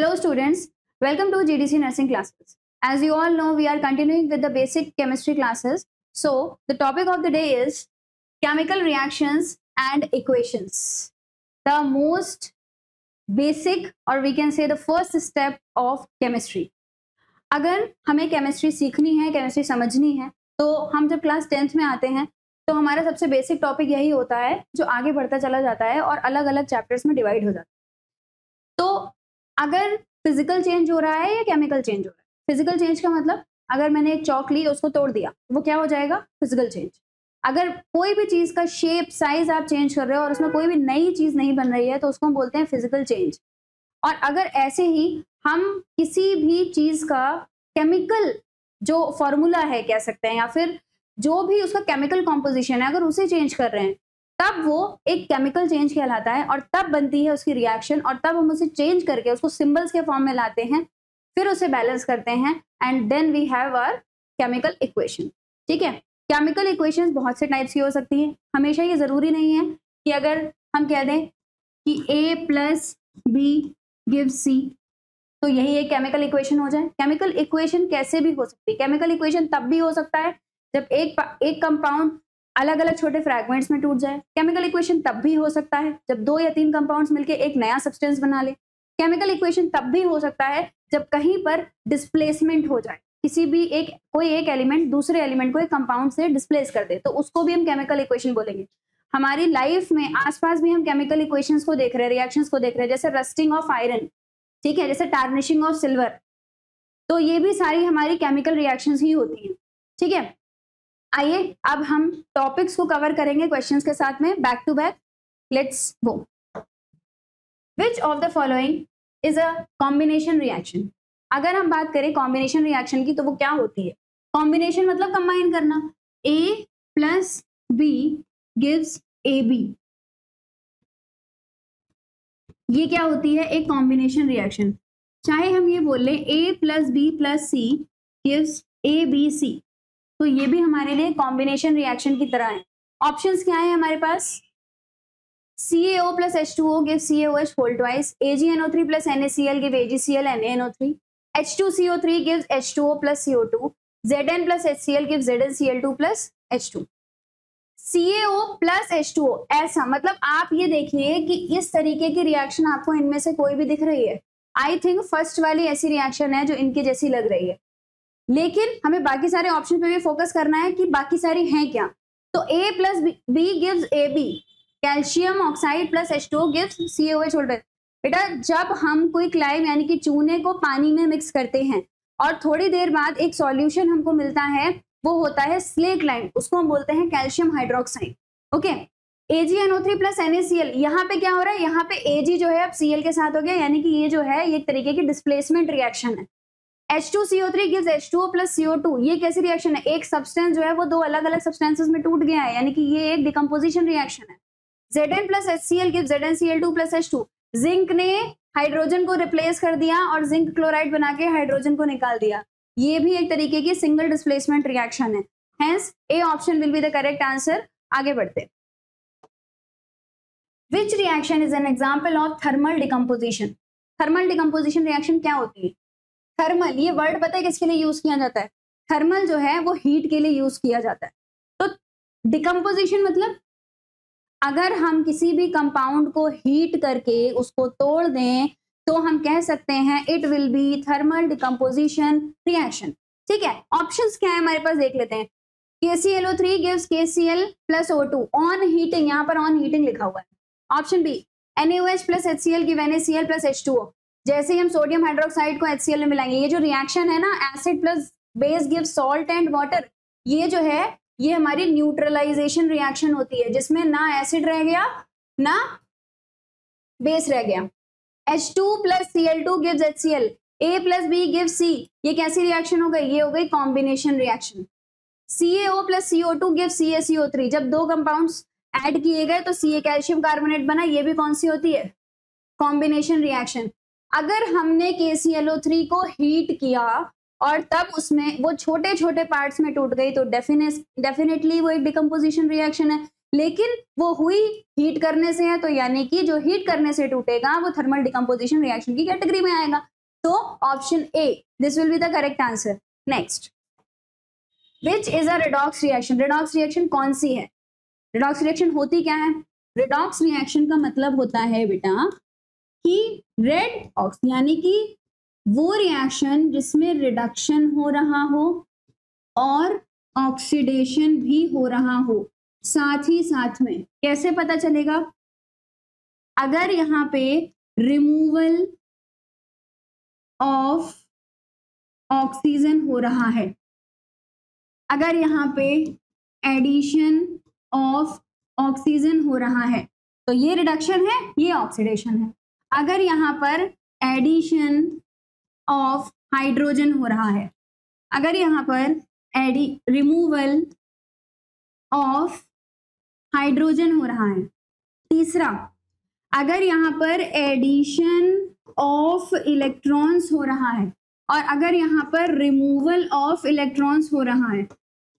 Hello students, welcome to GDC nursing classes. As you all know, we are continuing with the basic chemistry classes. So the topic of the day is chemical reactions and equations. The most basic, or we can say the first step of chemistry. अगर हमें chemistry सीखनी है, chemistry समझनी है, तो हम जब class 10th में आते हैं तो हमारा सबसे बेसिक टॉपिक यही होता है जो आगे बढ़ता चला जाता है और अलग अलग चैप्टर्स में डिवाइड हो जाता है। तो अगर फिजिकल चेंज हो रहा है या केमिकल चेंज हो रहा है, फिजिकल चेंज का मतलब अगर मैंने एक चौक ली, उसको तोड़ दिया, वो क्या हो जाएगा? Physical change. अगर कोई भी चीज का शेप साइज आप चेंज कर रहे हो और उसमें कोई भी नई चीज नहीं बन रही है तो उसको हम बोलते हैं फिजिकल चेंज। और अगर ऐसे ही हम किसी भी चीज का केमिकल जो फॉर्मूला है कह सकते हैं, या फिर जो भी उसका केमिकल कॉम्पोजिशन है, अगर उसे चेंज कर रहे हैं तब वो एक केमिकल चेंज कहलाता है और तब बनती है उसकी रिएक्शन, और तब हम उसे चेंज करके उसको सिंबल्स के फॉर्म में लाते हैं, फिर उसे बैलेंस करते हैं, and then we have our chemical equation. ठीक है, केमिकल इक्वेशंस बहुत से टाइप्स की हो सकती हैं। हमेशा ये जरूरी नहीं है कि अगर हम कह दें कि A + B गिव्स C तो यही एक केमिकल इक्वेशन हो जाए। केमिकल इक्वेशन कैसे भी हो सकती है। केमिकल इक्वेशन तब भी हो सकता है जब एक कंपाउंड अलग अलग छोटे फ्रैगमेंट्स में टूट जाए। केमिकल इक्वेशन तब भी हो सकता है जब 2 या 3 कंपाउंड्स मिलकर एक नया सब्सटेंस बना ले। केमिकल इक्वेशन तब भी हो सकता है जब कहीं पर डिस्प्लेसमेंट हो जाए, किसी भी कोई एक एलिमेंट दूसरे एलिमेंट को एक कंपाउंड से डिस्प्लेस कर दे, तो उसको भी हम केमिकल इक्वेशन बोलेंगे। हमारी लाइफ में आसपास भी हम केमिकल इक्वेशंस को देख रहे हैं, रिएक्शंस को देख रहे हैं, जैसे रस्टिंग ऑफ आयरन, ठीक है, जैसे टार्निशिंग ऑफ सिल्वर। तो ये भी सारी हमारी केमिकल रिएक्शंस ही होती हैं। ठीक है, आइए अब हम टॉपिक्स को कवर करेंगे क्वेश्चंस के साथ में, back to back. Let's go. Which of the following is a combination reaction? अगर हम बात करें कॉम्बिनेशन रिएक्शन की तो वो क्या होती है? कॉम्बिनेशन मतलब कंबाइन करना। A + B गिव्स AB, ये क्या होती है? एक कॉम्बिनेशन रिएक्शन। चाहे हम ये बोल लें A + B + C gives ABC, तो ये भी हमारे लिए कॉम्बिनेशन रिएक्शन की तरह है। ऑप्शंस क्या है हमारे पास? CaO + H2O gives CaOH whole twice, AgNO3 + NaCl give AgCl NaNO3, H2CO3 gives H2O + CO2, Zn + HCl gives ZnCl2 + H2। CaO + H2O, ऐसा मतलब आप ये देखिए कि इस तरीके की रिएक्शन आपको इनमें से कोई भी दिख रही है? आई थिंक फर्स्ट वाली ऐसी रिएक्शन है जो इनके जैसी लग रही है, लेकिन हमें बाकी सारे ऑप्शन पे भी फोकस करना है कि बाकी सारी हैं क्या। तो A + B gives AB, calcium oxide + H2O gives CaOH holder. बेटा, जब हम कोई क्लाइम यानी कि चूने को पानी में मिक्स करते हैं और थोड़ी देर बाद एक सॉल्यूशन हमको मिलता है, वो होता है स्लेट लाइम, उसको हम बोलते हैं calcium hydroxide. Okay, AgNO3 + NaCl, यहाँ पे क्या हो रहा है? यहाँ पे Ag जो है अब Cl के साथ हो गया, यानी कि ये जो है ये एक तरीके की डिस्प्लेसमेंट रिएक्शन है। H2CO3 gives H2O + CO2, ये कैसी रिएक्शन है? एक सब्सटेंस जो है वो 2 अलग अलग सब्सटेंसेस में टूट गया है, यानी कि ये एक डिकम्पोजिशन रिएक्शन है। Zn + HCl gives ZnCl2 + H2, zinc ने हाइड्रोजन को रिप्लेस कर दिया और जिंक क्लोराइड बना के हाइड्रोजन को निकाल दिया, ये भी एक तरीके की सिंगल डिस्प्लेसमेंट रिएक्शन है। Hence A option will be the correct answer. आगे बढ़ते। Which reaction is an example of thermal decomposition? Thermal decomposition reaction क्या होती है? थर्मल, ये वर्ड पता है किसके लिए यूज किया जाता है? थर्मल जो है वो हीट के लिए यूज किया जाता है। तो डिकम्पोजिशन मतलब अगर हम किसी भी कंपाउंड को हीट करके उसको तोड़ दें तो हम कह सकते हैं it will B thermal decomposition reaction. ठीक है, ऑप्शंस क्या है हमारे पास देख लेते हैं। KClO3 gives KCl + O2 on heating, यहाँ पर ऑन हीटिंग लिखा हुआ है। Option B, NaOH + HCl give NaCl + H2O, जैसे ही हम सोडियम हाइड्रोक्साइड को HCl में मिलाएंगे, ये जो रिएक्शन है ना, acid + base give salt and water, ये जो है ये हमारी न्यूट्रलाइजेशन रिएक्शन होती है, जिसमें ना एसिड रह गया ना बेस रह गया। H2 + Cl2 gives HCl, A + B gives C, ये कैसी रिएक्शन हो गई? ये हो गई combination reaction. CaO + CO2 gives CaCO3, जब 2 कंपाउंड्स ऐड किए गए तो Ca कैल्शियम कार्बोनेट बना, ये भी कौन सी होती है? Combination reaction. अगर हमने KClO3 को हीट किया और तब उसमें वो छोटे छोटे पार्ट्स में टूट गई तो डेफिनेटली वो एक डिकम्पोजिशन रिएक्शन है, लेकिन वो हुई हीट करने से है, तो यानी कि जो हीट करने से टूटेगा वो थर्मल डिकम्पोजिशन रिएक्शन की कैटेगरी में आएगा। तो option A this will be the correct answer. Next, which is a redox reaction? Redox reaction कौन सी है? रिडॉक्स रिएक्शन होती क्या है? रिडॉक्स रिएक्शन का मतलब होता है बेटा कि रेड ऑक्स, यानी कि वो रिएक्शन जिसमें रिडक्शन हो रहा हो और ऑक्सीडेशन भी हो रहा हो साथ ही साथ में। कैसे पता चलेगा? अगर यहाँ पे रिमूवल ऑफ ऑक्सीजन हो रहा है, अगर यहाँ पे एडिशन ऑफ ऑक्सीजन हो रहा है तो ये रिडक्शन है, ये ऑक्सीडेशन है। अगर यहाँ पर एडिशन ऑफ हाइड्रोजन हो रहा है, अगर यहाँ पर रिमूवल ऑफ हाइड्रोजन हो रहा है। तीसरा, अगर यहाँ पर एडिशन ऑफ इलेक्ट्रॉन्स हो रहा है और अगर यहाँ पर रिमूवल ऑफ इलेक्ट्रॉन्स हो रहा है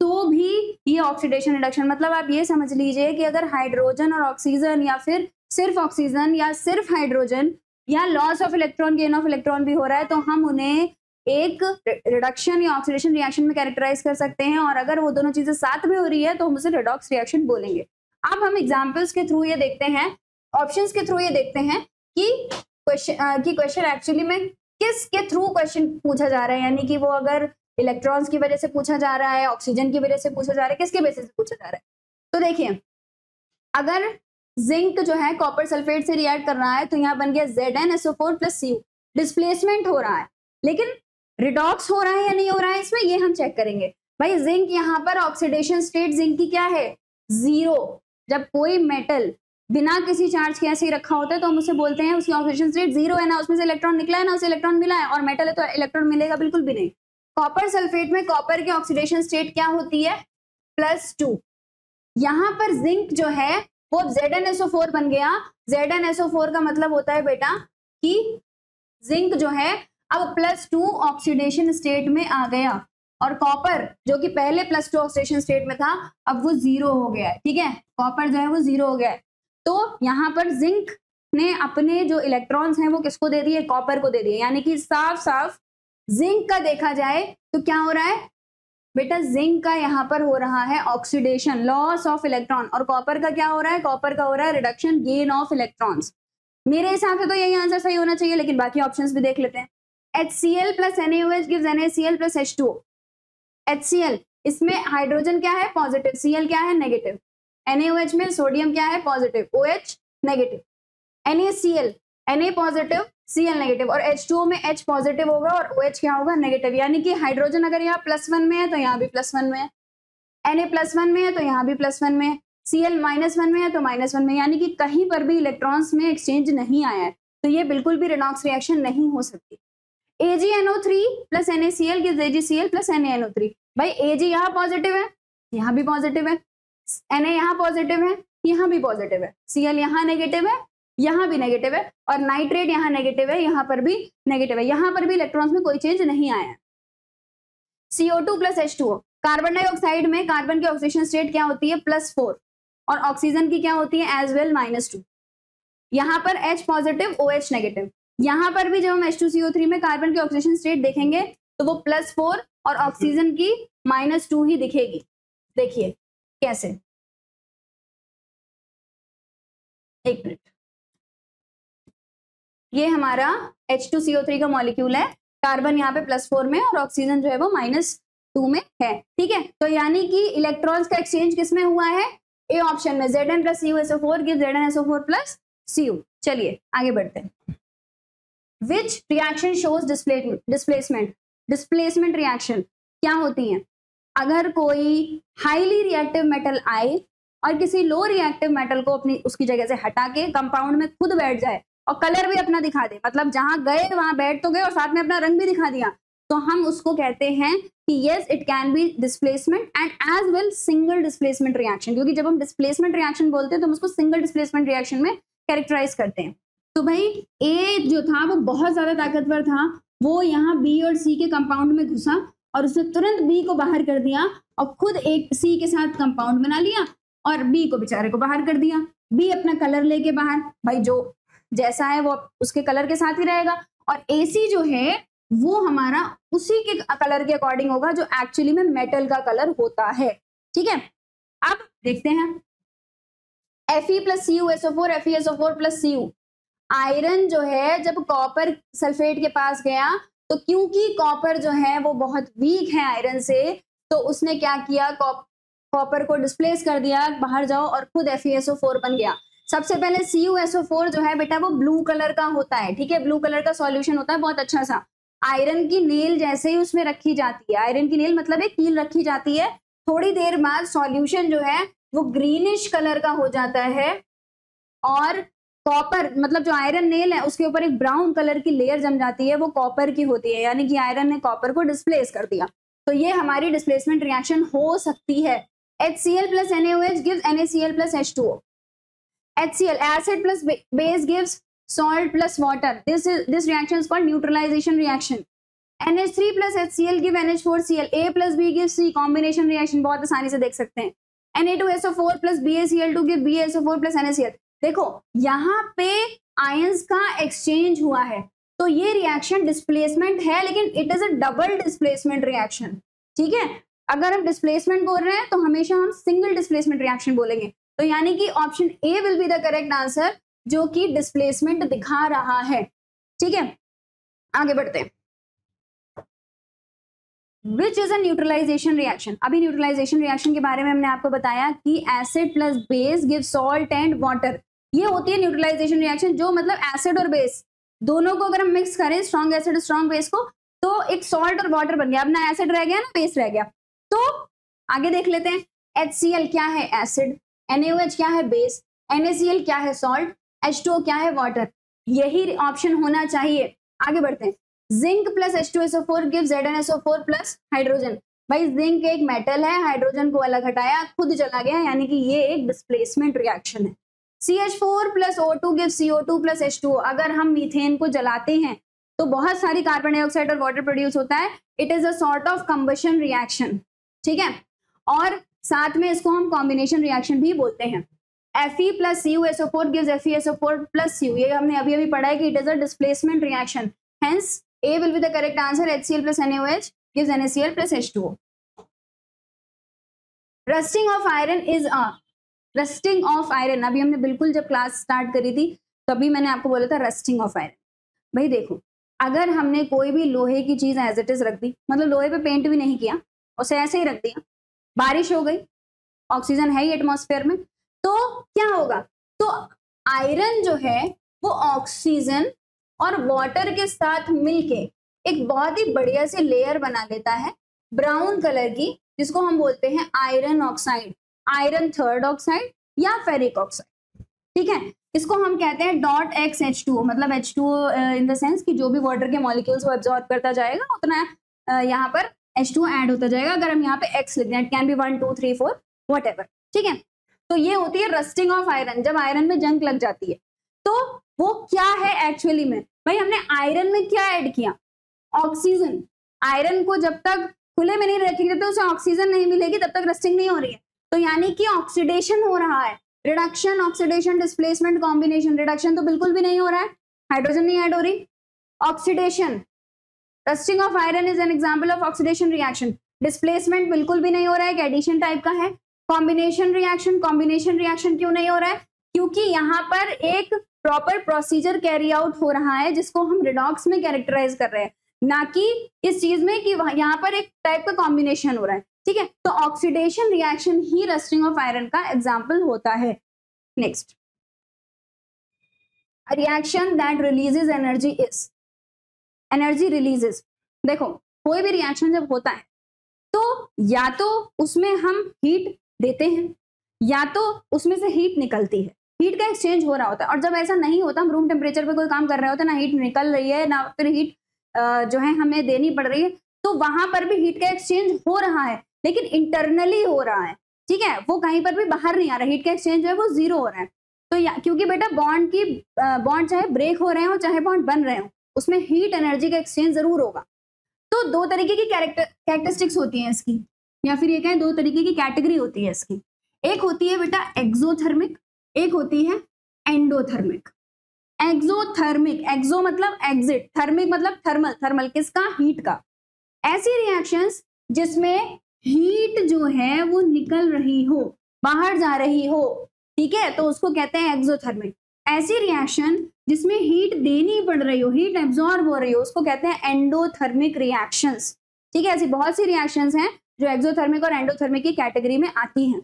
तो भी ये ऑक्सीडेशन रिडक्शन। मतलब आप ये समझ लीजिए कि अगर हाइड्रोजन और ऑक्सीजन या फिर सिर्फ ऑक्सीजन या सिर्फ हाइड्रोजन या loss of electron gain of electron भी हो रहा है तो हम उन्हें एक रिडक्शन या ऑक्सीडेशन रिएक्शन में कैरेक्टराइज कर सकते हैं, और अगर वो दोनों चीजें साथ में हो रही है तो हम उसे रिडॉक्स रिएक्शन बोलेंगे। अब हम एग्जांपल्स के थ्रू ये देखते हैं, ऑप्शंस के थ्रू ये देखते हैं कि क्वेश्चन एक्चुअली में किस के थ्रू क्वेश्चन पूछा जा रहा है, यानी कि वो अगर इलेक्ट्रॉन्स की वजह से पूछा जा रहा है, ऑक्सीजन की वजह से पूछा जा रहा है, किसके बेसिस से पूछा जा रहा है। तो देखिए, अगर जिंक जो है कॉपर सल्फेट से रिएक्ट कर रहा है तो यहाँ बन गया ZnSO4 + Cu, डिस्प्लेसमेंट हो रहा है, लेकिन रिडॉक्स हो रहा है या नहीं हो रहा है इसमें, ये हम चेक करेंगे। भाई जिंक यहाँ पर ऑक्सीडेशन स्टेट जिंक की क्या है? 0। जब कोई मेटल बिना किसी चार्ज के ऐसे ही रखा होता है तो हम उसे बोलते हैं उसकी ऑक्सीडेशन स्टेट 0 है, ना उसमें से इलेक्ट्रॉन निकला है ना उसे इलेक्ट्रॉन मिला है, और मेटल है तो इलेक्ट्रॉन मिलेगा बिल्कुल भी नहीं। कॉपर सल्फेट में कॉपर की ऑक्सीडेशन स्टेट क्या होती है? +2। यहाँ पर जिंक जो है वो ZnSO4 बन गया। ZnSO4 का मतलब होता है बेटा कि जिंक जो है अब +2 ऑक्सीडेशन स्टेट में आ गया, और कॉपर जो कि पहले +2 ऑक्सीडेशन स्टेट में था अब वो 0 हो गया है। ठीक है, कॉपर जो है वो 0 हो गया है। तो यहाँ पर जिंक ने अपने जो इलेक्ट्रॉन्स हैं वो किसको दे दिए? कॉपर को दे दिए। यानी कि साफ साफ जिंक का देखा जाए तो क्या हो रहा है बेटा? जिंक का यहाँ पर हो रहा है ऑक्सीडेशन, लॉस ऑफ इलेक्ट्रॉन, और कॉपर का क्या हो रहा है? कॉपर का हो रहा है रिडक्शन, गेन ऑफ इलेक्ट्रॉन्स। मेरे हिसाब से तो यही आंसर सही होना चाहिए, लेकिन बाकी ऑप्शंस भी देख लेते हैं। HCl + NaOH gives NaCl + H2O। HCl इसमें हाइड्रोजन क्या है? पॉजिटिव, Cl क्या है? नेगेटिव। NaOH में सोडियम क्या है? Positive, OH negative. NaCl, Na positive, Cl negative, और H2O में H पॉजिटिव होगा और OH क्या होगा? नेगेटिव। यानी कि हाइड्रोजन अगर यहाँ +1 में है तो यहाँ भी +1 में है, Na +1 में है तो यहाँ भी + 1 में है, Cl -1 में है तो -1 में, यानी कि कहीं पर भी इलेक्ट्रॉन्स में एक्सचेंज नहीं आया है, तो ये बिल्कुल भी रिडॉक्स रिएक्शन नहीं हो सकती। AgNO3 + NaCl gives AgCl + NaNO3। भाई Ag यहाँ पॉजिटिव है, यहाँ भी पॉजिटिव है, Na यहाँ पॉजिटिव है, यहाँ भी पॉजिटिव है, Cl यहाँ नेगेटिव है, यहाँ भी नेगेटिव है, और नाइट्रेट यहाँ नेगेटिव है, यहाँ पर भी नेगेटिव है, यहाँ पर भी इलेक्ट्रॉन्स में कोई चेंज नहीं आया है। CO2 + H2O, कार्बन डाइऑक्साइड में कार्बन की ऑक्सीडेशन स्टेट क्या होती है? +4, और ऑक्सीजन की क्या होती है? As well -2। यहाँ पर H पॉजिटिव, OH नेगेटिव। यहाँ पर भी जब हम H2CO3 में कार्बन की ऑक्सीडेशन स्टेट देखेंगे तो वो +4 और ऑक्सीजन की -2 ही दिखेगी। देखिए कैसे, एक मिनट, ये हमारा H2CO3 का मॉलिक्यूल है, कार्बन यहाँ पे +4 में और ऑक्सीजन जो है वो -2 में है। ठीक है, तो यानी कि इलेक्ट्रॉन्स का एक्सचेंज किसमें हुआ है? ए ऑप्शन में, Zn + CuSO4 gives ZnSO4 + Cu। चलिए आगे बढ़ते हैं। Which reaction shows displacement? Displacement reaction क्या होती है? अगर कोई हाईली रिएक्टिव मेटल आए और किसी लो रिएक्टिव मेटल को अपनी उसकी जगह से हटा के कंपाउंड में खुद बैठ जाए और कलर भी अपना दिखा दे, मतलब जहां गए वहां बैठ तो गए और साथ में अपना रंग भी दिखा दिया, तो हम उसको कहते हैं कि yes it can be displacement and as well single displacement reaction. क्योंकि जब हम डिस्प्लेसमेंट रिएक्शन बोलते हैं तो हम उसको सिंगल डिस्प्लेसमेंट रिएक्शन में कैरेक्टराइज करते हैं। तो भाई ए जो था वो बहुत ज्यादा ताकतवर था, वो यहाँ बी और सी के कंपाउंड में घुसा और उसने तुरंत बी को बाहर कर दिया और खुद एक सी के साथ कंपाउंड बना लिया और बी को बेचारे को बाहर कर दिया। बी अपना कलर लेके बाहर, भाई जो जैसा है वो उसके कलर के साथ ही रहेगा, और AC जो है वो हमारा उसी के कलर के अकॉर्डिंग होगा जो एक्चुअली में मेटल का कलर होता है। ठीक है, अब देखते हैं Fe plus CuSO4, FeSO4 plus Cu। Iron जो है जब कॉपर सल्फेट के पास गया तो क्योंकि कॉपर जो है वो बहुत वीक है आयरन से, तो उसने क्या किया, कॉपर को डिस्प्लेस कर दिया, बाहर जाओ, और खुद FeSO4 बन गया। सबसे पहले CuSO4 जो है बेटा वो ब्लू कलर का होता है। ठीक है, ब्लू कलर का सॉल्यूशन होता है बहुत अच्छा सा। आयरन की नेल जैसे ही उसमें रखी जाती है, आयरन की नेल मतलब एक कील रखी जाती है, थोड़ी देर बाद सॉल्यूशन जो है वो ग्रीनिश कलर का हो जाता है, और कॉपर मतलब जो आयरन नेल है उसके ऊपर एक ब्राउन कलर की लेयर जम जाती है, वो कॉपर की होती है, यानी कि आयरन ने कॉपर को डिस्प्लेस कर दिया। तो ये हमारी डिस्प्लेसमेंट रिएक्शन हो सकती है। HCl plus NaOH gives NaCl plus H2O. HCl, acid plus base gives salt plus water. This reaction is called neutralization reaction. NH3 plus HCl give NH4Cl. A plus B gives C. Combination reaction बहुत आसानी से देख सकते हैं। Na2SO4 plus BaCl2 give BaSO4 plus NaCl. देखो यहाँ पे ions का एक्सचेंज हुआ है, तो ये रिएक्शन डिस्प्लेसमेंट है, लेकिन it is a double displacement reaction. ठीक है, अगर हम डिस्प्लेसमेंट बोल रहे हैं तो हमेशा हम सिंगल डिस्प्लेसमेंट रिएक्शन बोलेंगे, तो यानी कि option A will be the correct answer, जो कि डिस्प्लेसमेंट दिखा रहा है। ठीक है, आगे बढ़ते हैं। Which is a neutralisation reaction. अभी न्यूट्रलाइजेशन रिएक्शन के बारे में हमने आपको बताया कि acid plus base give salt and water. ये होती है न्यूट्रलाइजेशन रिएक्शन, जो मतलब एसिड और बेस दोनों को अगर हम मिक्स करें, स्ट्रॉन्ग एसिड स्ट्रॉन्ग बेस को, तो एक सॉल्ट और वाटर बन गया। अब ना एसिड रह गया ना बेस रह गया। तो आगे देख लेते हैं। HCl क्या है, एसिड। NaOH क्या है, बेस। NaCl क्या है, सॉल्ट। H2O क्या है, वाटर। यही ऑप्शन होना चाहिए। आगे बढ़ते हैं। Zinc plus H2SO4 give ZnSO4 plus hydrogen. भाई जिंक एक मेटल है, हाइड्रोजन को अलग हटाया, खुद चला गया, यानी कि ये एक डिस्प्लेसमेंट रिएक्शन है। CH4 plus O2 give CO2 plus H2O। अगर हम मीथेन को जलाते हैं तो बहुत सारी कार्बन डाइऑक्साइड और वाटर प्रोड्यूस होता है। It is a sort of combustion reaction. ठीक है, और साथ में इसको हम कॉम्बिनेशन रिएक्शन भी बोलते हैं। Fe plus CuSO4 gives FeSO4 plus Cu। ये हमने अभी अभी पढ़ा है कि it is a displacement reaction, hence A will be the correct answer. HCl plus NaOH gives NaCl plus H2O. Rusting of iron is a rusting of iron। अभी हमने बिल्कुल जब क्लास स्टार्ट करी थी तभी मैंने आपको बोला था रस्टिंग ऑफ आयरन। भाई देखो, अगर हमने कोई भी लोहे की चीज एज इट इज रख दी, मतलब लोहे पे पेंट भी नहीं किया, उसे ऐसे ही रख दिया, बारिश हो गई, ऑक्सीजन है ही एटमॉस्फेयर में, तो क्या होगा, तो आयरन जो है वो ऑक्सीजन और वाटर के साथ मिलके एक बहुत ही बढ़िया सी लेयर बना लेता है ब्राउन कलर की, जिसको हम बोलते हैं iron oxide, iron third oxide या फेरिक ऑक्साइड। ठीक है, इसको हम कहते हैं डॉट एक्स H2O, मतलब H2O इन द सेंस कि जो भी वाटर के मॉलिक्यूल्स वो एब्जॉर्ब करता जाएगा उतना यहाँ पर H2O ऐड होता जाएगा। अगर हम यहाँ पे X लिख दें, इट कैन बी 1 2 3 4 व्हाटएवर। ठीक है, तो ये होती है रस्टिंग ऑफ आयरन, जब आयरन में जंग लग जाती है। तो वो क्या है एक्चुअली में, भाई हमने आयरन में क्या ऐड किया, ऑक्सीजन। आयरन को जब तक खुले में नहीं रखेंगे तो उसे ऑक्सीजन नहीं मिलेगी, तब तक रस्टिंग नहीं हो रही है। तो यानी कि ऑक्सीडेशन हो रहा है, reduction, oxidation, displacement, combination. Reduction तो बिल्कुल भी नहीं हो रहा है, हाइड्रोजन नहीं ऐड हो रही। Oxidation, rusting of iron is an example of oxidation reaction. Displacement बिल्कुल भी नहीं हो रहा है, एडिशन टाइप का है। कॉम्बिनेशन रिएक्शन, कॉम्बिनेशन रिएक्शन क्यों नहीं हो रहा है, क्योंकि यहाँ पर एक प्रॉपर प्रोसीजर कैरी आउट हो रहा है जिसको हम रिडॉक्स में कैरेक्टराइज कर रहे हैं, ना कि इस चीज में कि यहाँ पर एक टाइप का कॉम्बिनेशन हो रहा है। ठीक है, तो oxidation reaction he rusting of iron का एग्जाम्पल होता है। Next, reaction that releases energy is, energy releases. देखो कोई भी रिएक्शन जब होता है तो या तो उसमें हम हीट देते हैं या तो उसमें से हीट निकलती है, हीट का एक्सचेंज हो रहा होता है। और जब ऐसा नहीं होता, हम रूम टेम्परेचर पे कोई काम कर रहे होते हैं, ना हीट निकल रही है ना फिर हीट जो है हमें देनी पड़ रही है, तो वहां पर भी हीट का एक्सचेंज हो रहा है, लेकिन इंटरनली हो रहा है। ठीक है, वो कहीं पर भी बाहर नहीं आ रहा, हीट का एक्सचेंज जो है वो जीरो हो रहा है। तो क्योंकि बेटा बॉन्ड चाहे ब्रेक हो रहे हो चाहे बॉन्ड बन रहे हो, उसमें हीट एनर्जी का एक्सचेंज जरूर होगा। तो दो तरीके की कैरेक्टरिस्टिक्स होती हैं इसकी, या फिर ये कहें दो तरीके की कैटेगरी होती है इसकी। एक होती है बेटा एक्सोथर्मिक, एक होती है एंडोथर्मिक। एक्सोथर्मिक, एक्सो मतलब एग्जिट, थर्मिक मतलब थर्मल, थर्मल किसका, हीट का। ऐसी रिएक्शंस जिसमें हीट जो है वो निकल रही हो, बाहर जा रही हो, ठीक है, तो उसको कहते हैं एक्सोथर्मिक। ऐसी रिएक्शन जिसमें हीट देनी पड़ रही हो, हीट एब्जॉर्ब हो रही हो, उसको कहते हैं एंडोथर्मिक रिएक्शंस। ठीक है, ऐसी बहुत सी रिएक्शंस हैं जो एक्सोथर्मिक और एंडोथर्मिक की कैटेगरी में आती हैं।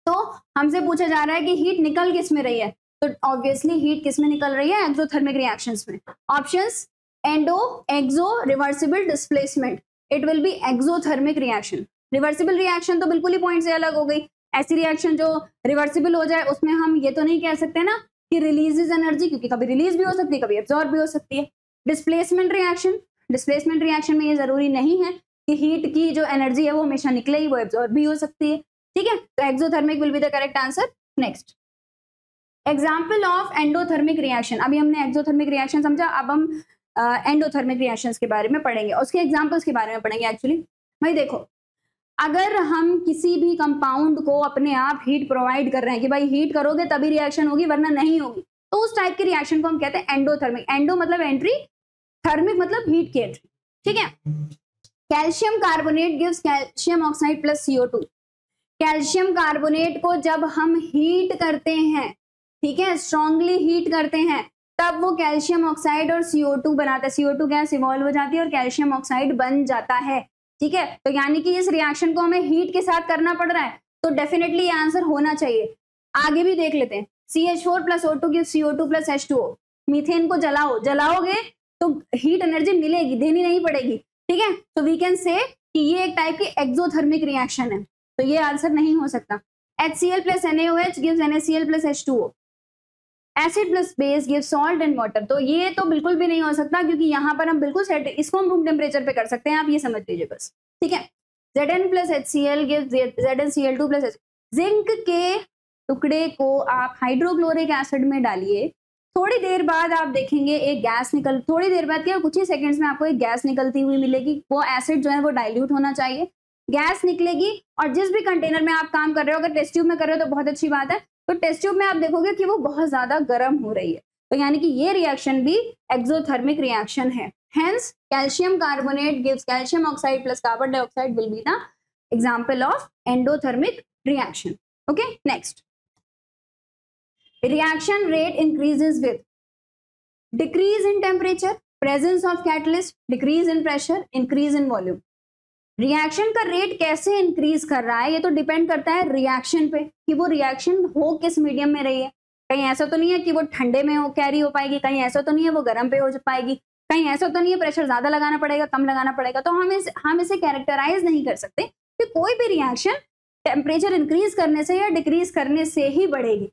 तो हमसे पूछा जा रहा है कि हीट निकल किस में रही है, तो ऑब्वियसली हीट किस में निकल रही है, एक्सोथर्मिक रिएक्शंस में। Options endo, exo, reversible, displacement, it will be exothermic reaction. Reversible reaction तो बिल्कुल ही पॉइंट से अलग हो गई। ऐसी रिएक्शन जो रिवर्सिबल हो जाए उसमें हम ये तो नहीं कह सकते ना कि रिलीजेस एनर्जी, क्योंकि कभी रिलीज भी हो सकती है, कभी एब्जॉर्ब भी हो सकती है। डिस्प्लेसमेंट रिएक्शन, डिस्प्लेसमेंट रिएक्शन में ये जरूरी नहीं है कि हीट की जो एनर्जी है वो हमेशा निकले ही, वो एब्जॉर्ब भी हो सकती है। ठीक है, तो exothermic will be the correct answer. Next, example of endothermic reaction. अभी हमने एक्सोथर्मिक रिएक्शन समझा, अब हम एंडोथर्मिक रिएक्शंस के बारे में पढ़ेंगे, उसके एग्जांपल्स के बारे में पढ़ेंगे। एक्चुअली भाई देखो, अगर हम किसी भी कंपाउंड को अपने आप हीट प्रोवाइड कर रहे हैं कि भाई हीट करोगे तभी रिएक्शन होगी वरना नहीं होगी, तो उस टाइप के रिएक्शन को हम कहते हैं एंडोथर्मिक। एंडो मतलब एंट्री, थर्मिक मतलब हीट की एंट्री। ठीक है, calcium carbonate gives calcium oxide plus CO2। Calcium carbonate को जब हम हीट करते हैं, ठीक है, स्ट्रांगली हीट करते हैं, तब वो कैल्शियम ऑक्साइड और CO2 बनाता है। CO2 गैस इवॉल्व हो जाती है और कैल्शियम ऑक्साइड बन जाता है। ठीक है, तो यानी कि इस रिएक्शन को हमें हीट के साथ करना पड़ रहा है, तो डेफिनेटली ये आंसर होना चाहिए। आगे भी देख लेते हैं, CH4 plus O2 gives CO2 plus H2O। Methane को जलाओगे तो हीट एनर्जी मिलेगी, देनी नहीं पड़ेगी। ठीक है, तो वी कैन से कि ये एक टाइप की एक्सोथर्मिक रिएक्शन है, तो ये आंसर नहीं हो सकता। HCl plus NaOH gives NaCl plus H2O। Acid plus base gives salt and water, तो ये तो बिल्कुल भी नहीं हो सकता, क्योंकि यहाँ पर हम बिल्कुल सेट, इसको हम रूम टेम्परेचर पे कर सकते हैं, आप ये समझ लीजिए बस। ठीक है, Zn plus HCl gives ZnCl2 plus H। Zinc के टुकड़े को आप हाइड्रोक्लोरिक एसिड में डालिए, थोड़ी देर बाद आप देखेंगे एक गैस निकल, थोड़ी देर बाद क्या, कुछ ही सेकंड्स में आपको एक गैस निकलती हुई मिलेगी। वो एसिड जो है वो डाइल्यूट होना चाहिए, गैस निकलेगी, और जिस भी कंटेनर में आप काम कर रहे हो, अगर टेस्ट ट्यूब में कर रहे हो तो बहुत अच्छी बात है, तो टेस्ट ट्यूब में आप देखोगे कि वो बहुत ज्यादा गर्म हो रही है, तो यानी कि ये रिएक्शन भी एक्सोथर्मिक रिएक्शन है। Hence calcium carbonate gives calcium oxide plus carbon dioxide will be the example of endothermic reaction. Okay, next, reaction rate increases with decrease in temperature, presence of catalyst, decrease in pressure, increase in volume। Reaction का rate कैसे increase कर रहा है, ये तो depend करता है reaction पे कि वो रिएक्शन हो किस मीडियम में रही है। कहीं ऐसा तो नहीं है कि वो ठंडे में हो कैरी हो पाएगी, कहीं ऐसा तो नहीं है वो गर्म पे हो पाएगी, कहीं ऐसा तो नहीं है प्रेशर ज्यादा लगाना पड़ेगा कम लगाना पड़ेगा। तो हम इसे कैरेक्टराइज नहीं कर सकते कि कोई भी रिएक्शन टेम्परेचर इंक्रीज करने से या डिक्रीज करने से ही बढ़ेगी।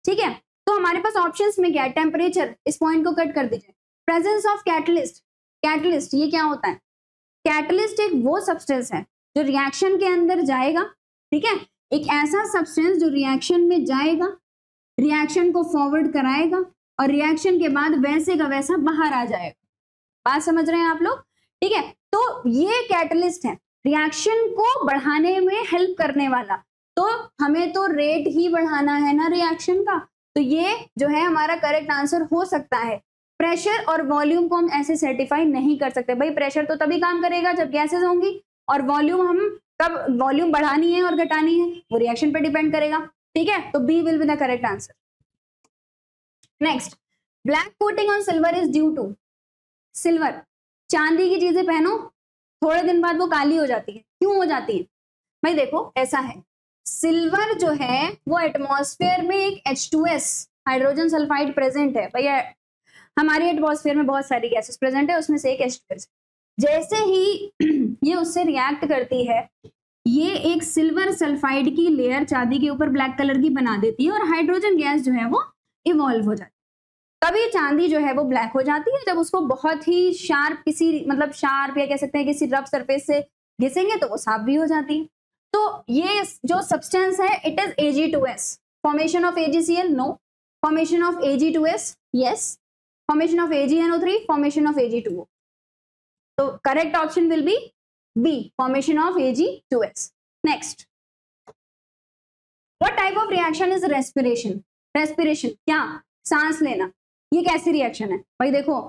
ठीक है, तो हमारे पास ऑप्शंस में क्या है, टेम्परेचर, इस पॉइंट को कट कर दीजिए। प्रेजेंस ऑफ कैटलिस्ट, कैटलिस्ट ये क्या होता है, कैटलिस्ट एक वो सब्सटेंस है जो रिएक्शन के अंदर जाएगा। ठीक है, एक ऐसा सब्सटेंस जो रिएक्शन में जाएगा, रिएक्शन को फॉरवर्ड कराएगा और रिएक्शन के बाद वैसे का वैसा बाहर आ जाएगा। बात समझ रहे हैं आप लोग? ठीक है, तो ये कैटलिस्ट है, रिएक्शन को बढ़ाने में हेल्प करने वाला। तो हमें तो रेट ही बढ़ाना है ना रिएक्शन का, तो ये जो है हमारा करेक्ट आंसर हो सकता है। प्रेशर और वॉल्यूम को हम ऐसे सर्टिफाई नहीं कर सकते भाई, प्रेशर तो तभी काम करेगा जब गैसेस होंगी, और वॉल्यूम हम कब वॉल्यूम बढ़ानी है और घटानी है वो रिएक्शन पे डिपेंड करेगा। ठीक है, तो B will be the correct answer. Next, black coating on silver is due to, silver, चांदी की चीजें पहनो थोड़े दिन बाद वो काली हो जाती है, क्यों हो जाती है भाई? देखो ऐसा है, सिल्वर जो है वो एटमॉस्फेयर में एक H2S हाइड्रोजन सल्फाइड प्रेजेंट है भैया, हमारे एटमॉस्फेयर में बहुत सारी गैसेस प्रेजेंट है, उसमें से एक H2S। जैसे ही ये उससे रिएक्ट करती है, ये एक सिल्वर सल्फाइड की लेयर चांदी के ऊपर ब्लैक कलर की बना देती है और हाइड्रोजन गैस जो है वो इवॉल्व हो जाती है। तभी चांदी जो है वो ब्लैक हो जाती है। जब उसको बहुत ही शार्प, किसी मतलब शार्प या कह सकते हैं किसी रफ सरफेस से घिसेंगे तो वो साफ भी हो जाती है। तो ये जो सब्सटेंस है it is Ag2S। Formation of AgCl no, formation of Ag2S yes, formation of AgNO3, formation of Ag2O। तो correct option will be B, formation of Ag2S। Next, what type of reaction is respiration? Respiration क्या? सांस लेना। ये कैसी reaction है भाई? देखो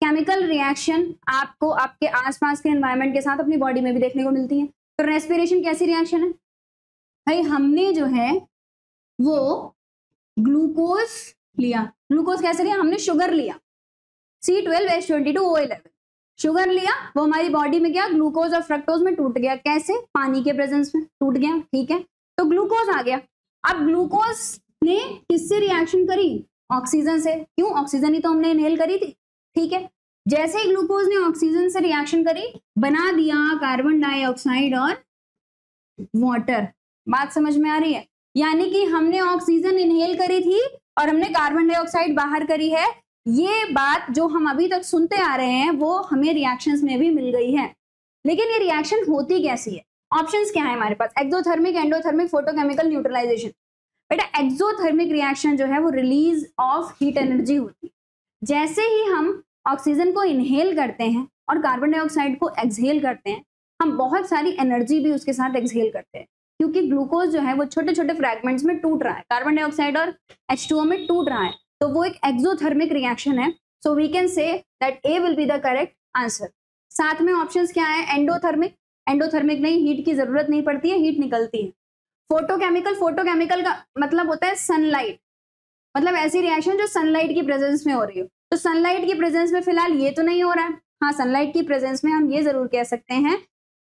chemical reaction आपको आपके आसपास के एनवायरनमेंट के साथ अपनी बॉडी में भी देखने को मिलती है। तो रेस्पिरेशन कैसी रिएक्शन है भाई? हमने जो है वो ग्लूकोज लिया, ग्लूकोज कैसे लिया? हमने शुगर लिया, C12H22O11 शुगर लिया, वो हमारी बॉडी में क्या ग्लूकोज और फ्रक्टोज में टूट गया। कैसे? पानी के प्रेजेंस में टूट गया, ठीक है, तो ग्लूकोज आ गया। अब ग्लूकोज ने किससे रिएक्शन करी? ऑक्सीजन से। क्यों? ऑक्सीजन ही तो हमने इनहेल करी थी, ठीक है। जैसे ही ग्लूकोज ने ऑक्सीजन से रिएक्शन करी, बना दिया कार्बन डाइऑक्साइड और वाटर। बात समझ में आ रही है? यानी कि हमने ऑक्सीजन इनहेल करी थी और हमने कार्बन डाइऑक्साइड बाहर करी है। ये बात जो हम अभी तक सुनते आ रहे हैं वो हमें रिएक्शंस में भी मिल गई है। लेकिन ये रिएक्शन होती कैसी है? ऑप्शंस क्या है हमारे पास? Exothermic, endothermic, photochemical, neutralisation. बेटा एक्सोथर्मिक रिएक्शन जो है वो रिलीज ऑफ हीट एनर्जी होती है। जैसे ही हम ऑक्सीजन को इनहेल करते हैं और कार्बन डाइऑक्साइड को एक्सहेल करते हैं, हम बहुत सारी एनर्जी भी उसके साथ एक्सहेल करते हैं, क्योंकि ग्लूकोज जो है वो छोटे छोटे फ्रैगमेंट्स में टूट रहा है, कार्बन डाइऑक्साइड और H2O में टूट रहा है, तो वो एक एक्सोथर्मिक रिएक्शन है। So we can say that A will be the correct answer. साथ में ऑप्शंस क्या है? एंडोथर्मिक, एंडोथर्मिक नहीं, हीट की जरूरत नहीं पड़ती है, हीट निकलती है। फोटोकेमिकल, फोटोकेमिकल का मतलब होता है सनलाइट, मतलब ऐसी रिएक्शन जो सनलाइट की प्रेजेंस में हो रही हो। तो सनलाइट की प्रेजेंस में फिलहाल ये तो नहीं हो रहा है। हाँ, सनलाइट की प्रेजेंस में हम ये जरूर कह सकते हैं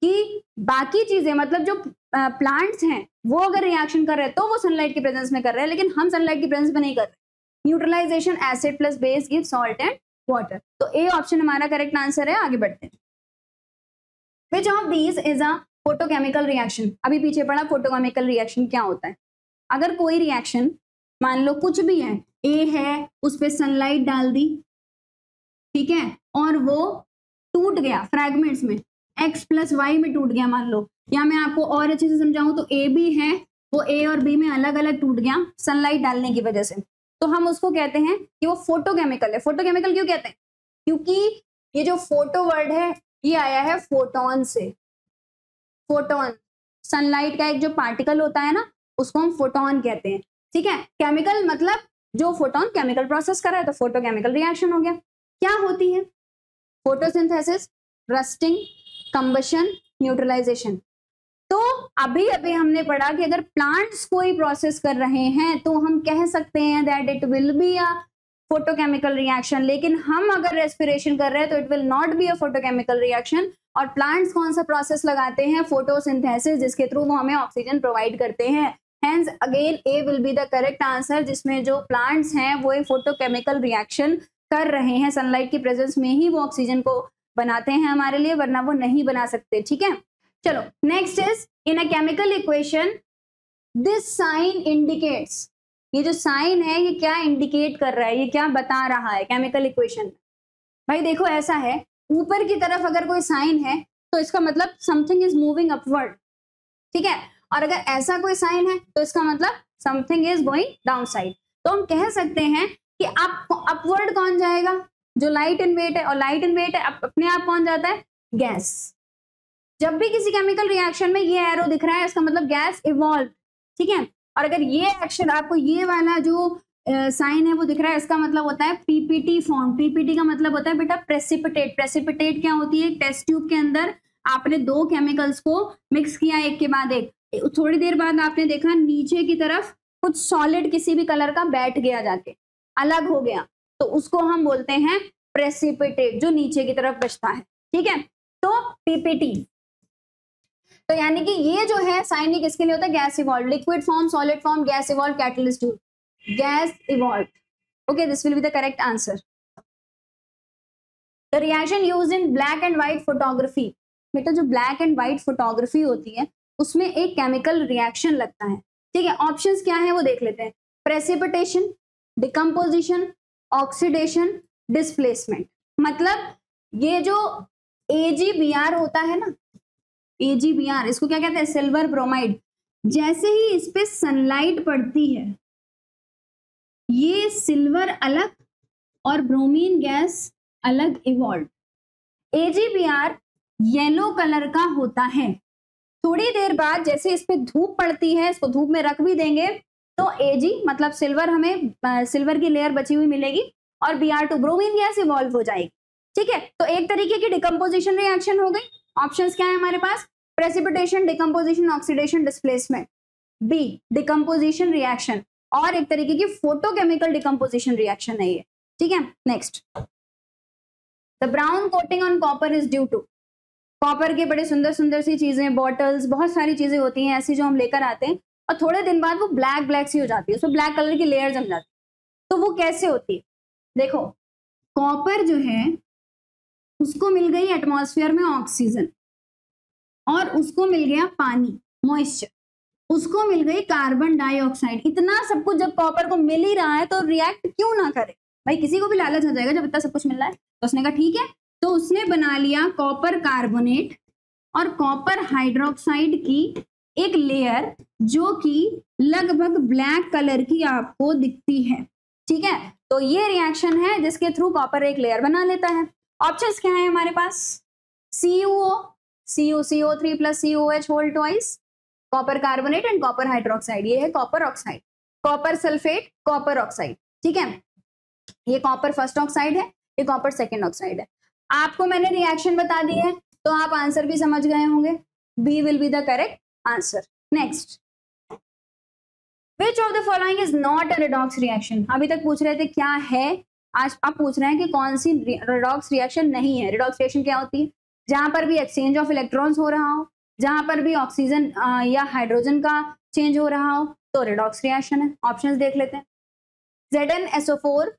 कि बाकी चीजें, मतलब जो प्लांट्स हैं वो अगर रिएक्शन कर रहे हैं तो वो सनलाइट की प्रेजेंस में कर रहे हैं, लेकिन हम सनलाइट की प्रेजेंस में नहीं कर रहे। Neutralisation, acid plus base give salt and water. तो ए ऑप्शन हमारा करेक्ट आंसर है। आगे बढ़ते हैं। Which of these is a photochemical reaction? अभी पीछे पड़ा फोटोकेमिकल रिएक्शन क्या होता है। अगर कोई रिएक्शन मान लो कुछ भी है, ए है, उस पर सनलाइट डाल दी, ठीक है, और वो टूट गया फ्रैगमेंट्स में, X प्लस वाई में टूट गया मान लो, या मैं आपको और अच्छे से समझाऊं तो ए बी है, वो ए और बी में अलग अलग टूट गया सनलाइट डालने की वजह से, तो हम उसको कहते हैं कि वो फोटोकेमिकल है। फोटोकेमिकल क्यों कहते हैं? क्योंकि ये जो फोटो वर्ड है ये आया है फोटोन से। फोटोन सनलाइट का एक जो पार्टिकल होता है ना, उसको हम फोटोन कहते हैं, ठीक है। केमिकल मतलब जो फोटोन केमिकल प्रोसेस कर रहा है, तो फोटोकेमिकल रिएक्शन हो गया। क्या होती है? Photosynthesis, rusting, combustion, neutralisation. तो अभी अभी हमने पढ़ा कि अगर प्लांट्स कोई प्रोसेस कर रहे हैं तो हम कह सकते हैं that it will be a photochemical reaction, लेकिन हम अगर रेस्पिरेशन कर रहे हैं तो it will not be a photochemical reaction. और प्लांट्स कौन सा प्रोसेस लगाते हैं? फोटोसिंथेसिस, जिसके थ्रू वो हमें ऑक्सीजन प्रोवाइड करते हैं। Hence again A will be the correct answer, जिसमें जो प्लांट्स हैं वो एक फोटोकेमिकल रिएक्शन कर रहे हैं, सनलाइट की प्रेजेंस में ही वो ऑक्सीजन को बनाते हैं हमारे लिए, वरना वो नहीं बना सकते, ठीक है। चलो next is in a chemical equation this sign indicates. ये जो साइन है ये क्या इंडिकेट कर रहा है, ये क्या बता रहा है केमिकल इक्वेशन में? भाई देखो ऐसा है, ऊपर की तरफ अगर कोई साइन है तो इसका मतलब समथिंग इज मूविंग अपवर्ड, ठीक है, और अगर ऐसा कोई साइन है तो इसका मतलब something is going down side. तो हम कह सकते हैं कि अपवर्ड कौन जाएगा? जो लाइट इन वेट है, और लाइट इन वेट है अपने आप कौन जाता है? गैस। जब भी किसी केमिकल रिएक्शन में ये एरो दिख रहा है इसका मतलब गैस इवॉल्व, ठीक है। और अगर ये एक्शन आपको ये वाला जो साइन है वो दिख रहा है, इसका मतलब होता है पीपीटी फॉर्म। पीपीटी का मतलब होता है बेटा प्रेसिपिटेट। प्रेसिपिटेट क्या होती है? टेस्ट ट्यूब के अंदर आपने दो केमिकल्स को मिक्स किया एक के बाद एक, थोड़ी देर बाद आपने देखा नीचे की तरफ कुछ सॉलिड किसी भी कलर का बैठ गया, जाके अलग हो गया, तो उसको हम बोलते हैं प्रेसिपिटेट, जो नीचे की तरफ बचता है, ठीक है। तो पीपीटी, तो यानी कि ये जो है साइन ये किसके लिए होता है? Gas evolve. Liquid form, solid form, gas evolve, catalyst tube, gas evolve. Okay, this will be the correct answer. The reaction used in black and white photography. बेटा जो ब्लैक एंड व्हाइट फोटोग्राफी होती है उसमें एक chemical reaction लगता है, ठीक है। ऑप्शंस क्या है वो देख लेते हैं। Precipitation, decomposition, oxidation, displacement. मतलब ये जो AgBr होता है ना, AgBr, इसको क्या कहते हैं? Silver bromide. जैसे ही इस पे सनलाइट पड़ती है ये सिल्वर अलग और ब्रोमीन गैस अलग इवॉल्व। AgBr येलो कलर का होता है। थोड़ी देर बाद जैसे इस पे धूप पड़ती है, इसको धूप में रख भी देंगे तो Ag मतलब सिल्वर, हमें सिल्वर की लेयर बची हुई मिलेगी, और Br2 ब्रोमीन गैस इवॉल्व हो जाएगी। ठीक है, तो एक तरीके की डिकम्पोजिशन रिएक्शन हो गई। ऑप्शंस क्या है हमारे पास? Precipitation, decomposition, oxidation, displacement. B decomposition reaction, और एक तरीके की फोटोकेमिकल डिकम्पोजिशन रिएक्शन है ये। ठीक है, next, the brown coating on copper is due to. Copper के बड़े सुंदर सुंदर सी चीजें, बॉटल्स, बहुत सारी चीजें होती हैं ऐसी जो हम लेकर आते हैं और थोड़े दिन बाद वो ब्लैक ब्लैक सी हो जाती है, उसमें ब्लैक कलर की लेयर जम जाती है। तो वो कैसे होती है? देखो, कॉपर जो है उसको मिल गई एटमॉस्फेयर में ऑक्सीजन, और उसको मिल गया पानी, मॉइस्चर, उसको मिल गई कार्बन डाइऑक्साइड। इतना सब कुछ जब कॉपर को मिल ही रहा है तो रिएक्ट क्यों ना करे भाई? किसी को भी लालच हो जाएगा जब इतना सब कुछ मिल रहा है। तो उसने कहा ठीक है, तो उसने बना लिया कॉपर कार्बोनेट और कॉपर हाइड्रोक्साइड की एक लेयर जो कि लगभग ब्लैक कलर की आपको दिखती है। ठीक है, तो ये रिएक्शन है जिसके थ्रू कॉपर एक लेयर बना लेता है। ऑप्शंस क्या है हमारे पास? CuO, CuCO3 plus COH whole twice, copper carbonate and copper hydroxide. ये है copper oxide, copper sulphate, copper oxide. ठीक है, ये कॉपर फर्स्ट ऑक्साइड है, ये कॉपर सेकेंड ऑक्साइड है। आपको मैंने रिएक्शन बता दी है तो आप आंसर भी समझ गए होंगे। B will be the correct answer. Next, which of the following is not a redox reaction? अभी तक पूछ रहे थे क्या है, आज आप पूछ रहे हैं कि कौन सी रेडॉक्स रिएक्शन नहीं है। रेडॉक्स रिएक्शन क्या होती है? जहां पर भी एक्सचेंज ऑफ इलेक्ट्रॉन्स हो रहा हो, जहां पर भी ऑक्सीजन या हाइड्रोजन का चेंज हो रहा हो, तो रेडॉक्स रिएक्शन है। ऑप्शंस देख लेते हैं। ZnSO4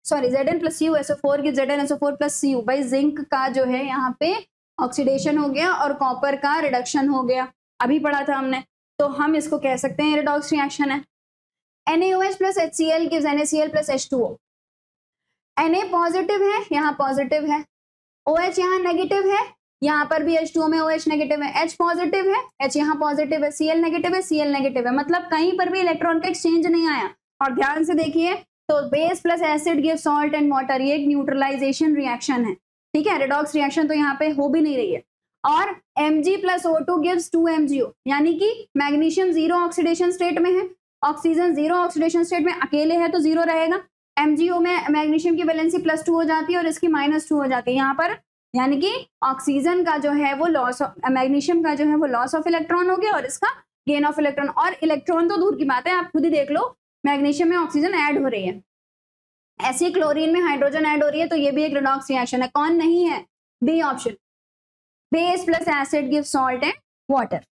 sorry Zn plus CuSO4 की ZnSO4 प्लस Cu, भाई जिंक का जो है यहाँ पे ऑक्सीडेशन हो गया और कॉपर का रिडक्शन हो गया, अभी पढ़ा था हमने। तो हम इसको कह सकते हैं रेडॉक्स रिएक्शन है। NaOH plus HCl gives NaCl plus H2O। Na positive है, यहाँ पॉजिटिव है, OH यहाँ नेगेटिव है, यहाँ पर भी H2O में OH नेगेटिव है, H पॉजिटिव है, H यहाँ पॉजिटिव है, Cl नेगेटिव है, Cl नेगेटिव है, मतलब कहीं पर भी इलेक्ट्रॉन का एक्सचेंज नहीं आया। और ध्यान से देखिए, तो base plus acid give salt and water, ये एक न्यूट्रलाइजेशन रिएक्शन है। ठीक है, रेडॉक्स रिएक्शन तो यहाँ पे हो भी नहीं रही है। और Mg plus O2 gives 2MgO, यानी कि मैग्नीशियम जीरो ऑक्सीडेशन स्टेट में है, ऑक्सीजन जीरो ऑक्सीडेशन स्टेट में अकेले है तो जीरो रहेगा। MgO में मैग्नीशियम की वैलेंसी +2 हो जाती है और इसकी -2 हो जाती है यहाँ पर, यानी कि ऑक्सीजन का जो है वो लॉस ऑफ, मैग्नीशियम का जो है वो लॉस ऑफ इलेक्ट्रॉन हो गया और इसका गेन ऑफ इलेक्ट्रॉन। और इलेक्ट्रॉन तो दूर की बात है, आप खुद ही देख लो, मैग्नीशियम में ऑक्सीजन ऐड हो रही है, ऐसे क्लोरीन में हाइड्रोजन ऐड हो रही है, तो ये भी एक रेडॉक्स रिएक्शन है। कौन नहीं है? B option, base plus acid give salt and water.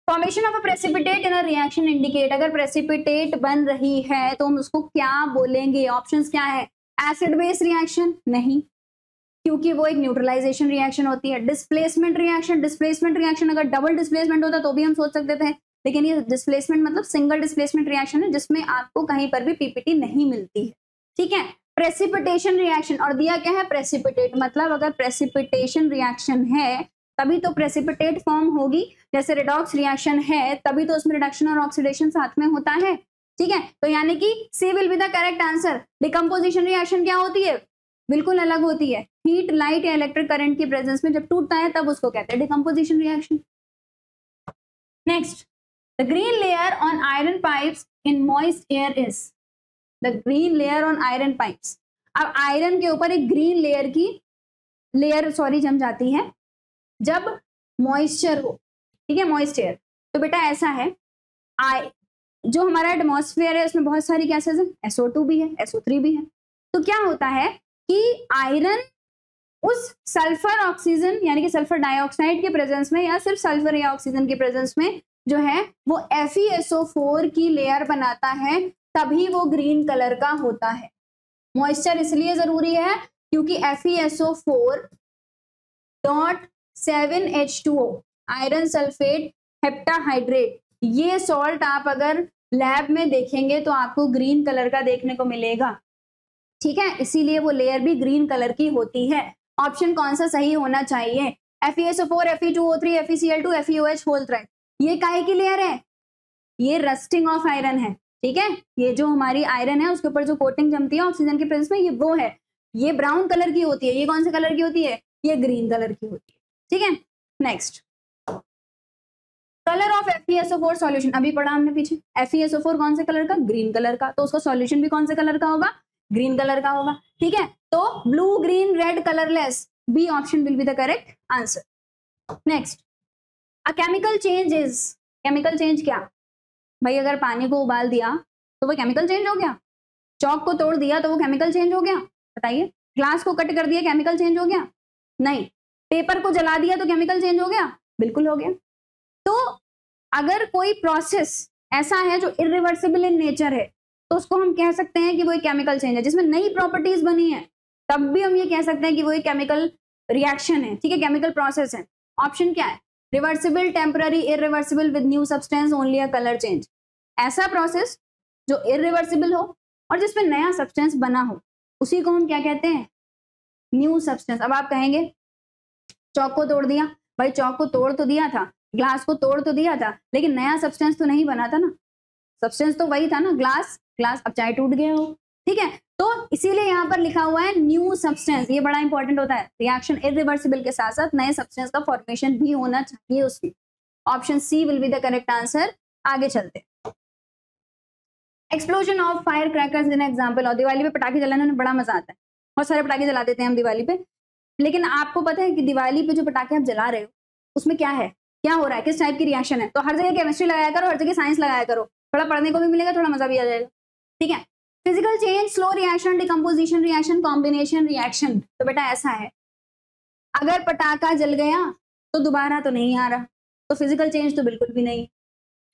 Formation of a precipitate in a reaction indicate, अगर प्रेसिपिटेट बन रही है तो हम उसको क्या बोलेंगे? ऑप्शंस क्या है? एसिड बेस रिएक्शन नहीं, क्योंकि वो एक न्यूट्रलाइजेशन रिएक्शन होती है। डिस्प्लेसमेंट रिएक्शन, डिस्प्लेसमेंट रिएक्शन अगर डबल डिस्प्लेसमेंट होता तो भी हम सोच सकते थे, लेकिन ये डिस्प्लेसमेंट मतलब सिंगल डिस्प्लेसमेंट रिएक्शन है जिसमें आपको कहीं पर भी पीपीटी नहीं मिलती है। ठीक है, प्रेसिपिटेशन रिएक्शन, और दिया क्या है? प्रेसिपिटेट, मतलब अगर प्रेसिपिटेशन रिएक्शन है तभी तो प्रेसिपिटेट फॉर्म होगी। जैसे रेडॉक्स रिएक्शन है तभी तो उसमें रिडक्शन और ऑक्सीडेशन साथ में होता है। ठीक है, तो यानी कि C will be the correct answer. Decomposition reaction क्या होती है? बिल्कुल अलग होती है। हीट, लाइट या इलेक्ट्रिक करंट की प्रेजेंस में जब टूटता है तब उसको कहते हैं decomposition reaction. Next, the green layer on iron pipes in moist air is, the green layer on iron pipes. अब आयरन के ऊपर एक ग्रीन लेयर की लेयर जम जाती है जब मॉइस्चर हो। ठीक है, मॉइस्ट एयर, तो बेटा ऐसा है, जो हमारा एटमॉस्फेयर है उसमें बहुत सारी गैसेज हैं, SO2 भी है, SO3 भी है। तो क्या होता है कि आयरन उस सल्फर ऑक्सीजन यानी कि सल्फर डाइऑक्साइड के प्रेजेंस में या सिर्फ सल्फर या ऑक्सीजन के प्रेजेंस में जो है वो FeSO4 की लेयर बनाता है, तभी वो ग्रीन कलर का होता है। मॉइस्चर इसलिए जरूरी है क्योंकि FeSO4 dot 7H2O iron sulphate heptahydrate, ये सॉल्ट आप अगर लैब में देखेंगे तो आपको ग्रीन कलर का देखने को मिलेगा। ठीक है, इसीलिए वो लेयर भी ग्रीन कलर की होती है। ऑप्शन कौन सा सही होना चाहिए? FeSO4, Fe2O3, FeCl2, FeOH whole try. ये काहे की लेयर है? ये रस्टिंग ऑफ आयरन है। ठीक है, ये जो हमारी आयरन है उसके ऊपर जो कोटिंग जमती है ऑक्सीजन के प्रेजेंस में, ये वो है। ये ब्राउन कलर की होती है, ये कौन से कलर की होती है? ये ग्रीन कलर की होती है। ठीक है, next, colour of FeSO4 solution अभी पढ़ा हमने पीछे, FeSO4 कौन से कलर का, ग्रीन कलर का, तो उसका सॉल्यूशन भी कौन से कलर का होगा, ग्रीन कलर का होगा, ठीक है। तो blue green red colourless, B option will be the correct answer. Next, a chemical change is, chemical change क्या भाई, अगर पानी को उबाल दिया तो वो केमिकल चेंज हो गया, चौक को तोड़ दिया तो वो केमिकल चेंज हो गया, बताइए, ग्लास को कट कर दिया केमिकल चेंज हो गया, नहीं, पेपर को जला दिया तो केमिकल चेंज हो गया, बिल्कुल हो गया। तो अगर कोई प्रोसेस ऐसा है जो इरिवर्सिबल इन नेचर है तो उसको हम कह सकते हैं कि वो एक केमिकल चेंज है, जिसमें नई प्रॉपर्टीज बनी है, तब भी हम ये कह सकते हैं कि वो एक केमिकल रिएक्शन है, ठीक है, केमिकल प्रोसेस है। ऑप्शन क्या है, reversible, temporary, irreversible with new substance, only a colour change. ऐसा प्रोसेस जो इरिवर्सिबल हो और जिसमें नया सब्सटेंस बना हो, उसी को हम क्या कहते हैं, न्यू सब्सटेंस। अब आप कहेंगे चौक को तोड़ दिया, भाई चौक को तोड़ तो दिया था, ग्लास को तोड़ तो दिया था, लेकिन नया सब्सटेंस तो नहीं बना था ना, सब्सटेंस तो वही था ना, ग्लास, ग्लास अब चाहे टूट गया हो, ठीक है। तो इसीलिए यहाँ पर लिखा हुआ है न्यू सब्सटेंस, ये बड़ा इंपॉर्टेंट होता है, रिएक्शन इरिवर्सिबल के साथ साथ नए सब्सटेंस का फॉर्मेशन भी होना चाहिए उसमें। Option C will be the correct answer. आगे चलते, explosion of fire crackers in example. और दिवाली पे पटाखे जलाने में बड़ा मजा आता है, बहुत सारे पटाखे जला देते हैं हम दिवाली पे, लेकिन आपको पता है कि दिवाली पे जो पटाखे आप जला रहे हो उसमें क्या है, क्या हो रहा है, किस टाइप की रिएक्शन है। तो हर जगह केमिस्ट्री लगाया करो, हर जगह साइंस लगाया करो, थोड़ा पढ़ने को भी मिलेगा, थोड़ा मजा भी आ जाएगा, ठीक है। Physical change, slow reaction, decomposition reaction, combination reaction. तो बेटा ऐसा है, अगर पटाखा जल गया तो दोबारा तो नहीं आ रहा, तो फिजिकल चेंज तो बिल्कुल भी नहीं।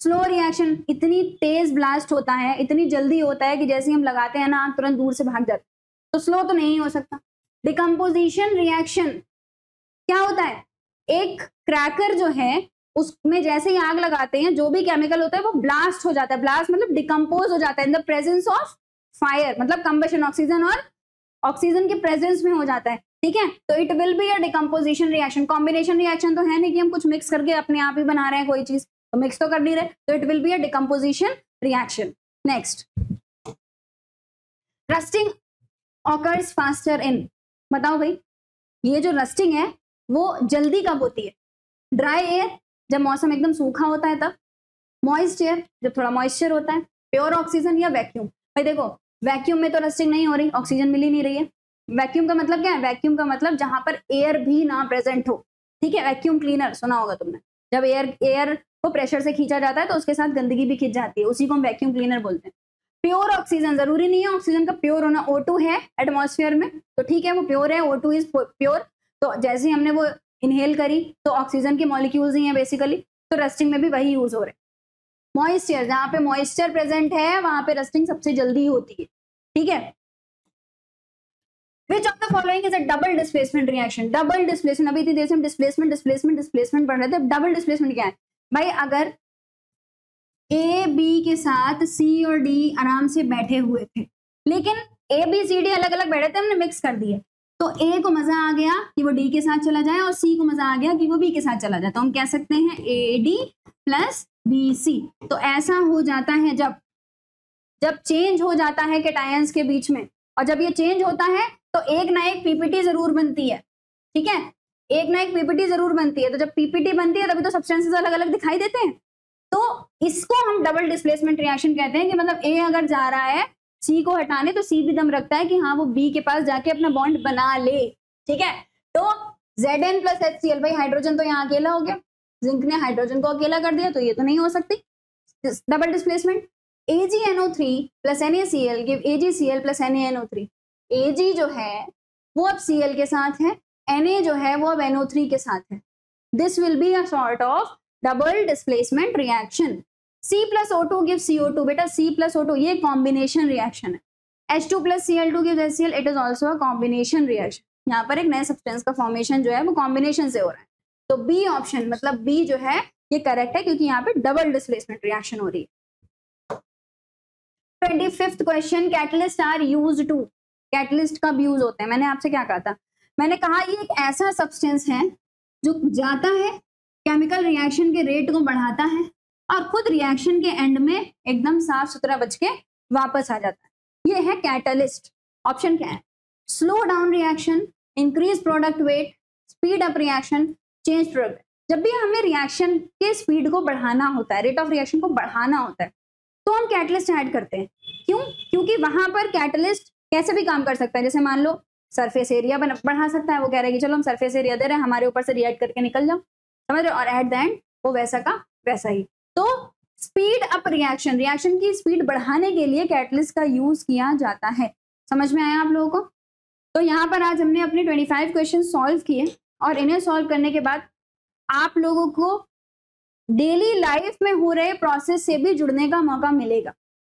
स्लो रिएक्शन, इतनी तेज ब्लास्ट होता है, इतनी जल्दी होता है कि जैसे हम लगाते हैं ना आग तुरंत दूर से भाग जाते, तो स्लो तो नहीं हो सकता। डिकम्पोजिशन रिएक्शन क्या होता है, एक क्रैकर जो है उसमें जैसे ही आग लगाते हैं जो भी केमिकल होता है वो ब्लास्ट हो जाता है, ब्लास्ट मतलब डिकम्पोज हो जाता है in the presence of fire, मतलब कंबशन, ऑक्सीजन और ऑक्सीजन के प्रेजेंस में हो जाता है, ठीक है। तो it will be a decomposition reaction. Combination reaction तो है नहीं कि हम कुछ मिक्स करके अपने आप ही बना रहे हैं कोई चीज, तो मिक्स तो कर नहीं रहे, तो it will be a decomposition reaction. Next, rusting occurs faster in, बताओ भाई, ये जो रस्टिंग है वो जल्दी कब होती है, ड्राई एयर जब मौसम एकदम सूखा होता है तब, मॉइस्ट एयर जब थोड़ा मॉइस्चर होता है, प्योर ऑक्सीजन या वैक्यूम। भाई देखो वैक्यूम में तो रस्टिंग नहीं हो रही, ऑक्सीजन मिल ही नहीं रही है। वैक्यूम का मतलब क्या है, वैक्यूम का मतलब जहां पर एयर भी ना प्रेजेंट हो, ठीक है। वैक्यूम क्लीनर सुना होगा तुमने, जब एयर को प्रेशर से खींचा जाता है तो उसके साथ गंदगी भी खींच जाती है, उसी को हम वैक्यूम क्लीनर बोलते हैं। प्योर ऑक्सीजन, जरूरी नहीं है ऑक्सीजन का प्योर होना, O2 है एटमॉस्फेयर में तो ठीक है वो प्योर है, O2 इज प्योर, तो जैसे ही हमने वो इनहेल करी तो ऑक्सीजन के मॉलिक्यूल्स ही हैं बेसिकली, तो रस्टिंग में भी वही यूज हो रहे हैं। मॉइस्चर, जहां पे मॉइस्चर प्रेजेंट है वहां पे रस्टिंग सबसे जल्दी होती है, ठीक है। Which of the following is a double displacement reaction? Double displacement, अभी इतनी देर से हम डिस्प्लेसमेंट डिस्प्लेसमेंट डिस्प्लेसमेंट पढ़ रहे थे, डबल डिस्प्लेसमेंट क्या है भाई, अगर ए बी के साथ सी और डी आराम से बैठे हुए थे, लेकिन ए बी सी डी अलग अलग बैठे थे, हमने मिक्स कर दिए, तो ए को मजा आ गया कि वो डी के साथ चला जाए और सी को मजा आ गया कि वो बी के साथ चला जाए, तो हम कह सकते हैं A D plus B C. तो ऐसा हो जाता है जब चेंज हो जाता है कैटायंस के बीच में, और जब ये चेंज होता है तो एक ना एक पीपीटी जरूर बनती है, ठीक है, एक ना एक पीपीटी जरूर बनती है। तो जब पीपीटी बनती है तभी तो सब्सटेंसेस अलग अलग दिखाई देते हैं, तो इसको हम डबल डिस्प्लेसमेंट रिएक्शन कहते हैं कि मतलब ए अगर जा रहा है सी को हटाने तो सी भी दम रखता है कि हाँ वो बी के पास जाके अपना बॉन्ड बना ले, ठीक है। तो Zn प्लस HCl, भाई हाइड्रोजन तो यहाँ अकेला हो गया, जिंक ने हाइड्रोजन को अकेला कर दिया, तो ये तो नहीं हो सकती double displacement. AgNO3 plus NaCl give AgCl plus NaNO3। Ag जो है वो अब Cl के साथ है, Na जो है वो अब NO3 के साथ है। This will be a sort of double displacement reaction. C plus O2 give CO2, बेटा C प्लस O2 ये कॉम्बिनेशन रिएक्शन है। H2 plus Cl2 give HCl, it is also a combination reaction. यहाँ पर एक नए सब्सटेंस का formation जो है वो कॉम्बिनेशन से हो रहा है, तो बी ऑप्शन मतलब बी जो है ये करेक्ट है, क्योंकि यहाँ पे डबल डिस्प्लेसमेंट रिएक्शन हो रही है। 25th question, catalyst are used to, catalyst कब यूज होते हैं। मैंने आपसे क्या कहा था, मैंने कहा ये एक ऐसा सब्सटेंस है जो जाता है केमिकल रिएक्शन के रेट को बढ़ाता है और खुद रिएक्शन के एंड में एकदम साफ सुथरा बच के वापस आ जाता है, ये है कैटलिस्ट। ऑप्शन क्या है, slow down reaction, increase product weight, speed up reaction, change product. जब भी हमें रिएक्शन के स्पीड को बढ़ाना होता है, रेट ऑफ रिएक्शन को बढ़ाना होता है, तो हम कैटलिस्ट ऐड करते हैं। क्यों? क्योंकि वहां पर कैटलिस्ट कैसे भी काम कर सकता है। जैसे मान लो सरफेस एरिया बढ़ा सकता है, वो कह रहे हैं कि चलो हम सरफेस एरिया दे रहे हैं, हमारे ऊपर से रिएक्ट करके निकल जाओ, समझ रहे हो, और एट द एंड वो वैसा का वैसा ही। तो स्पीड अप रिएक्शन, रिएक्शन की स्पीड बढ़ाने के लिए कैटलिस्ट का यूज किया जाता है। समझ में आया आप लोगों को? तो यहाँ पर आज हमने अपने 25 क्वेश्चन सॉल्व किए, और इन्हें सॉल्व करने के बाद आप लोगों को डेली लाइफ में हो रहे प्रोसेस से भी जुड़ने का मौका मिलेगा।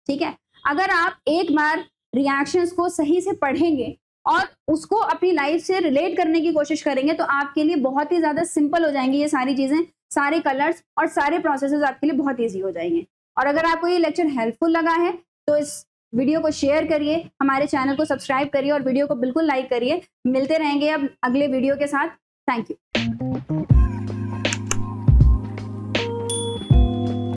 ठीक है, अगर आप एक बार रिएक्शंस को सही से पढ़ेंगे और उसको अपनी लाइफ से रिलेट करने की कोशिश करेंगे, तो आपके लिए बहुत ही ज्यादा सिंपल हो जाएंगी ये सारी चीजें, सारे कलर्स और सारे प्रोसेसेस आपके लिए बहुत ईजी हो जाएंगे। और अगर आपको ये लेक्चर हेल्पफुल लगा है तो इस वीडियो को शेयर करिए, हमारे चैनल को सब्सक्राइब करिए और वीडियो को बिल्कुल लाइक करिए। मिलते रहेंगे अब अगले वीडियो के साथ। Thank you.